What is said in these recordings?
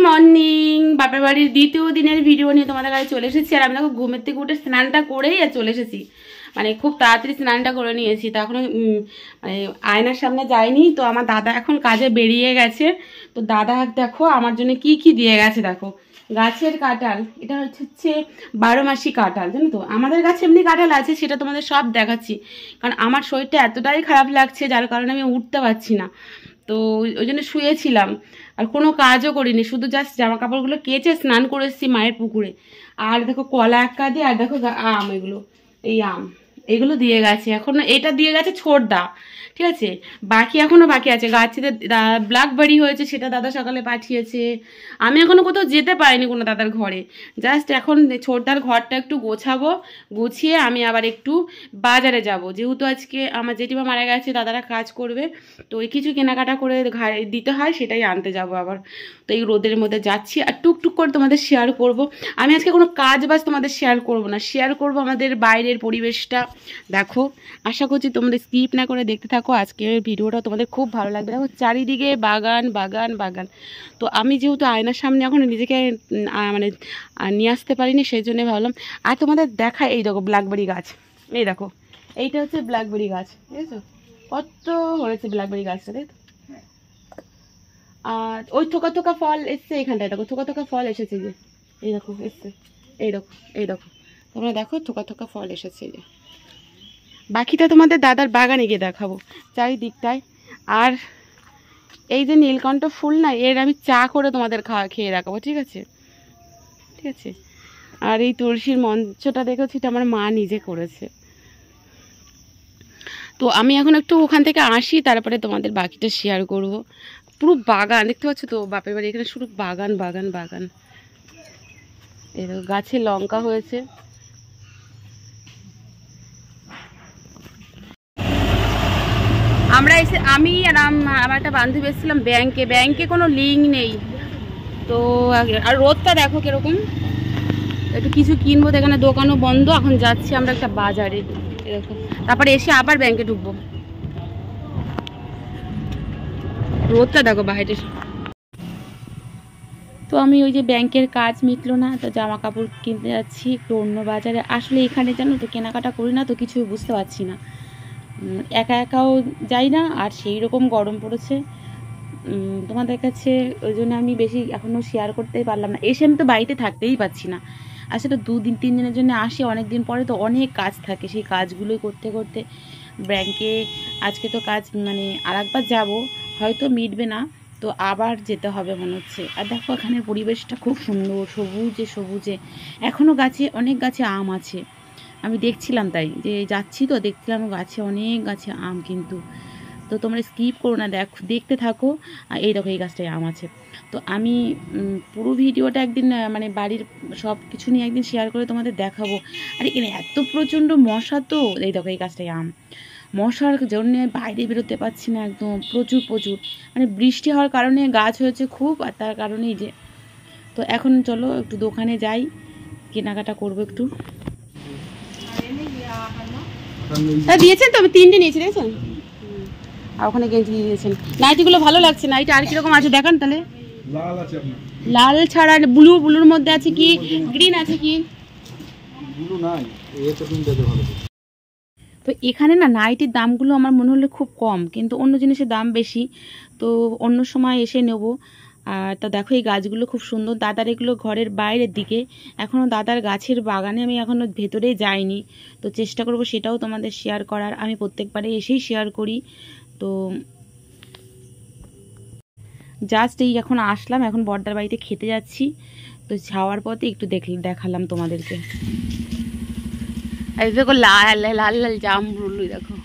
Morning, বাপের বাড়ির দ্বিতীয় দিনের ভিডিও নিয়ে তোমাদের কাছে চলে এসেছি। আর আমি দেখো ঘুমের থেকে উঠে স্নানটা করেই আর চলে এসেছি, মানে খুব তাড়াতাড়ি স্নানটা করে নিয়েছি। তো এখন মানে আয়নার সামনে যাইনি। তো আমার দাদা এখন কাজে বেরিয়ে গেছে। তো দাদা দেখো আমার জন্য কি কি দিয়ে গেছে। দেখো গাছের কাঁঠাল, এটা হচ্ছে 12 মাসি কাঁঠাল, জানো তো। আমাদের গাছে এমনি কাঁঠাল আছে, সেটা তোমাদের সব দেখাচ্ছি। কারণ আমার শরীরটা এতটাই খারাপ লাগছে, যার কারণে আমি উঠতে পারছি না। তো ওই জন্য শুয়েছিলাম আর কোনো কাজও করিনি, শুধু জাস্ট জামা কাপড়গুলো কেচে স্নান করে এসেছি মায়ের পুকুরে। আর দেখো কলা এক কাঁদি, আর দেখো আম, এই আম এগুলো দিয়ে গেছে। এখন এটা দিয়ে গেছে ছোটদা, ঠিক আছে। বাকি এখনো বাকি আছে। গাছে ব্ল্যাকবেরি হয়েছে, সেটা দাদা সকালে পাঠিয়েছে। আমি এখনো কোথাও যেতে পারিনি কোনো দাদার ঘরে। জাস্ট এখন ছোটদার ঘরটা একটু গোছাবো, গুছিয়ে আমি আবার একটু বাজারে যাব, যেহেতু আজকে আমার জেঠিমা মারা গেছে, দাদারা কাজ করবে। তো ওই কিছু কেনাকাটা করে দিতে হয়, সেটাই আনতে যাব আবার। তো এই রোদের মধ্যে যাচ্ছি আর টুকটুক করে তোমাদের শেয়ার করব। আমি আজকে কোনো কাজ বাজ তোমাদের শেয়ার করব না, শেয়ার করব আমাদের বাইরের পরিবেশটা। দেখো, আশা করছি তোমাদের স্কিপ না করে দেখতে থাকো। আজকের ভিডিওটা তোমাদের খুব ভালো লাগবে। দেখো চারিদিকে বাগান বাগান বাগান। তো আমি যেহেতু আয়নার সামনে এখন নিজেকে মানে নিয়ে আসতে পারিনি, সেই জন্যে ভাবলাম আর তোমাদের দেখায়। এই দেখো ব্ল্যাকবেরি গাছ, এই দেখো এইটা হচ্ছে ব্ল্যাকবেরি গাছ, বুঝেছো কত হয়েছে ব্ল্যাকবেরি গাছটা, তাই তো। আর ওই থোকা থোকা ফল এসছে এখানটায়, দেখো থোকা থোকা ফল এসেছে, যে এই দেখো এসছে, এই দেখো এই দেখো, তোমরা দেখো থোকা থোকা ফল এসেছে। যে বাকিটা তোমাদের দাদার বাগানে গিয়ে দেখাবো চারিদিকটায়। আর এই যে নীলকণ্ঠ ফুল না, এর আমি চা করে তোমাদের খেয়ে দেখাবো, ঠিক আছে, ঠিক আছে। আর এই তুলসীর মঞ্চটা দেখেছি, এটা আমার মা নিজে করেছে। তো আমি এখন একটু ওখান থেকে আসি, তারপরে তোমাদের বাকিটা শেয়ার করব। পুরো বাগান দেখতে পাচ্ছ তো, বাপের বাড়ি এখানে শুধু বাগান বাগান বাগান। এই গাছে লঙ্কা হয়েছে। আমি আর আমার একটা বান্ধবী এসেছিলাম ব্যাংকে কোনো লিঙ্ক নেই তো। আর রোদটা দেখো কিরকম, একটু কিছু কিনবো, এখানে দোকানও বন্ধ। এখন যাচ্ছি আমরা একটা বাজারে, এরকম, তারপরে এসে আবার ব্যাংকে ঢুকবো। রোদটা দেখো বাইরে। তো আমি ওই যে ব্যাংকের কাজ মিটলো না, তো জামা কাপড় কিনতে যাচ্ছি একটু অন্য বাজারে। আসলে এখানে জানো তো কেনাকাটা করি না তো, কিছু বুঝতে পারছি না। একা একাও যাই না, আর সেই রকম গরম পড়েছে তোমাদের কাছে, ওই জন্য আমি বেশি এখনও শেয়ার করতেই পারলাম না। এসে আমি তো বাড়িতে থাকতেই পারছি না। আসলে 2-3 দিনের জন্য আসি, অনেক দিন পরে তো অনেক কাজ থাকে, সেই কাজগুলোই করতে করতে ব্যাংকে আজকে তো কাজ মানে আর একবার যাবো, হয়তো মিটবে না, তো আবার যেতে হবে মনে হচ্ছে। আর দেখো এখানে পরিবেশটা খুব সুন্দর, সবুজে সবুজে। এখনও গাছে অনেক গাছে আম আছে, আমি দেখছিলাম, তাই যে যাচ্ছি তো দেখছিলাম গাছে অনেক গাছে আম কিন্তু। তো তোমরা স্কিপ করো না, দেখতে থাকো। আর এই দেখো এই গাছটায় আম আছে। তো আমি পুরো ভিডিওটা একদিন মানে বাড়ির সব কিছু নিয়ে একদিন শেয়ার করে তোমাদের দেখাবো। আর এখানে এত প্রচণ্ড মশা, তো এই দেখো এই গাছটায় আম। মশার জন্য বাইরে বেরোতে পারছি না, একদম প্রচুর প্রচুর, মানে বৃষ্টি হওয়ার কারণে গাছ হয়েছে খুব, আর তার কারণেই যে। তো এখন চলো একটু দোকানে যাই, কেনাকাটা করবো একটু। দিয়েছেন তো, আমি 3টে নিয়েছি, দেখেছেন। আর ওখানে গেঞ্জি দিয়েছেন। নাইটিগুলো ভালো লাগছে, নাইটি আর কিরকম আছে দেখান তাহলে। লাল ছাড়া ব্লুর মধ্যে আছে কি, গ্রিন আছে কি? তো এখানে না নাইটির দামগুলো আমার মনে হলো খুব কম, কিন্তু অন্য জিনিসের দাম বেশি। তো অন্য সময় এসে নেব। আর তা দেখো এই গাছগুলো খুব সুন্দর। দাদার এগুলো ঘরের বাইরের দিকে, এখনও দাদার গাছের বাগানে আমি এখনও ভেতরে যাইনি। তো চেষ্টা করব সেটাও তোমাদের শেয়ার করার। আমি প্রত্যেকবারে এসেই শেয়ার করি। তো জাস্ট এই এখন আসলাম, এখন বড়দার বাড়িতে খেতে যাচ্ছি। তো যাওয়ার পথে একটু দেখালাম তোমাদেরকে। এই দেখো লাল লাল লাল জামরুল, দেখো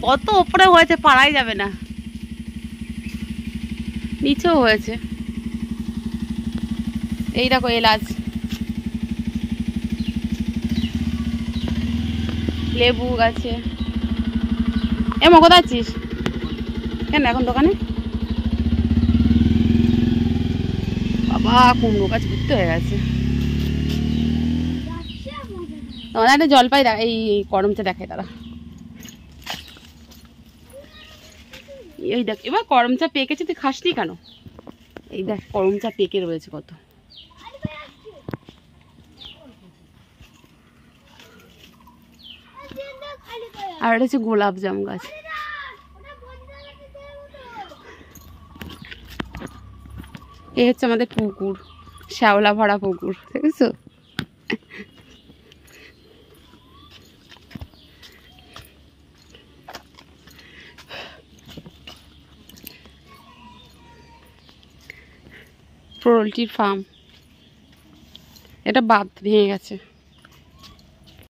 কত ওপরে হয়েছে, পাড়াই যাবে না, নিচেও হয়েছে। এই দেখো এলাচ, লেবু গাছে। এমন কোথায় আছিস কেন এখন দোকানে? বাবা কুমড়ো গাছ ভর্তি হয়ে গেছে। তোমাদের একটা জলপাই এই করমচা দেখায় তারা। এই দেখ এবার করমচা পেকেছে, তুই খাসনি কেন? এই দেখ করমচা পেকে রয়েছে কত। আর এটা হচ্ছে গোলাপ জাম গাছ। এই হচ্ছে আমাদের পুকুর, শ্যাওলা ভরা পুকুর, দেখেছো? পোল্ট্রির ফার্ম, এটা বাঁধ ভেঙে গেছে।